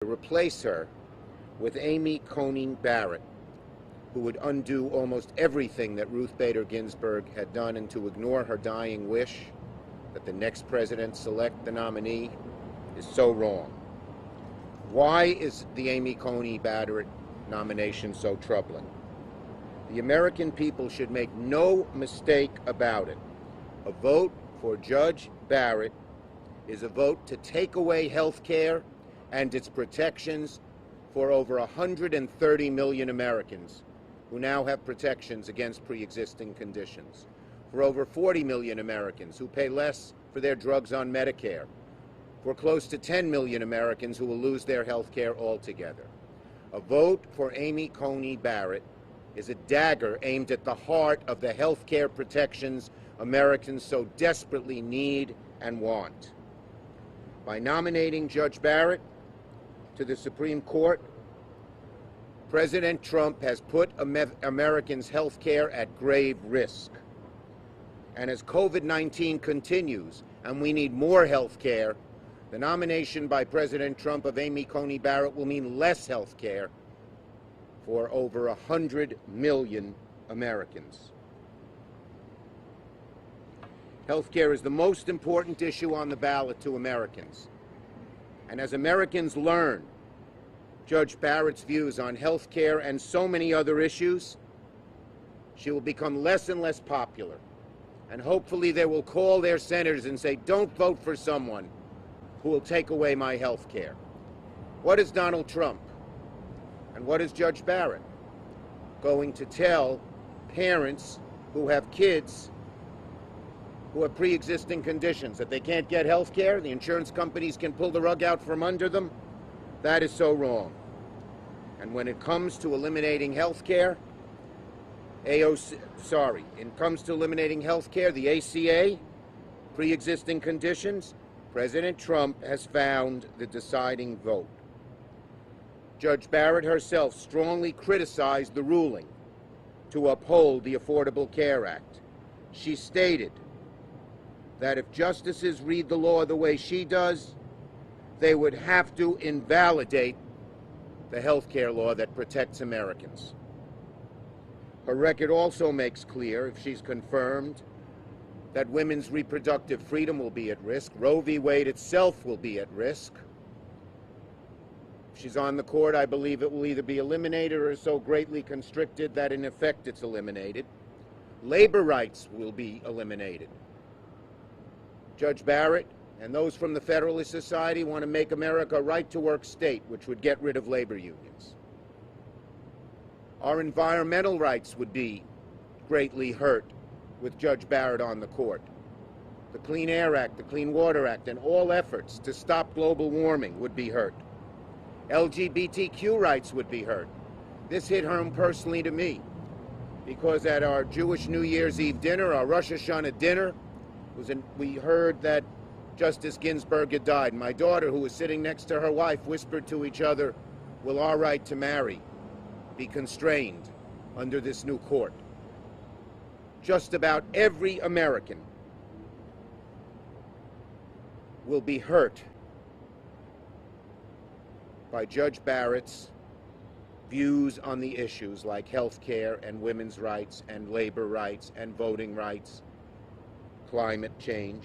to replace her with Amy Coney Barrett, who would undo almost everything that Ruth Bader Ginsburg had done, and to ignore her dying wish that the next president select the nominee is so wrong. Why is the Amy Coney Barrett nomination so troubling? The American people should make no mistake about it. A vote for Judge Barrett is a vote to take away health care and its protections for over 130 million Americans who now have protections against pre-existing conditions, for over 40 million Americans who pay less for their drugs on Medicare, for close to 10 million Americans who will lose their health care altogether. A vote for Amy Coney Barrett is a dagger aimed at the heart of the health care protections Americans so desperately need and want. By nominating Judge Barrett to the Supreme Court, President Trump has put Americans' health care at grave risk. And as COVID-19 continues and we need more health care, the nomination by President Trump of Amy Coney Barrett will mean less health care for over 100 million Americans. Health care is the most important issue on the ballot to Americans. And as Americans learn Judge Barrett's views on health care and so many other issues, she will become less and less popular. And hopefully they will call their senators and say, don't vote for someone who will take away my health care. What is Donald Trump and what is Judge Barrett going to tell parents who have kids who have pre-existing conditions, that they can't get health care, the insurance companies can pull the rug out from under them? That is so wrong. And when it comes to eliminating health care, the ACA, pre-existing conditions, President Trump has found the deciding vote. Judge Barrett herself strongly criticized the ruling to uphold the Affordable Care Act. She stated that if justices read the law the way she does, they would have to invalidate the health care law that protects Americans. Her record also makes clear, if she's confirmed, that women's reproductive freedom will be at risk. Roe v. Wade itself will be at risk. If she's on the court, I believe it will either be eliminated or so greatly constricted that in effect it's eliminated. Labor rights will be eliminated. Judge Barrett and those from the Federalist Society want to make America a right-to-work state, which would get rid of labor unions. Our environmental rights would be greatly hurt with Judge Barrett on the court. The Clean Air Act, the Clean Water Act, and all efforts to stop global warming would be hurt. LGBTQ rights would be hurt. This hit home personally to me, because at our Jewish New Year's Eve dinner, our Rosh Hashanah dinner, we heard that Justice Ginsburg had died. My daughter, who was sitting next to her wife, whispered to each other, will our right to marry be constrained under this new court? Just about every American will be hurt by Judge Barrett's views on the issues like health care and women's rights and labor rights and voting rights, climate change.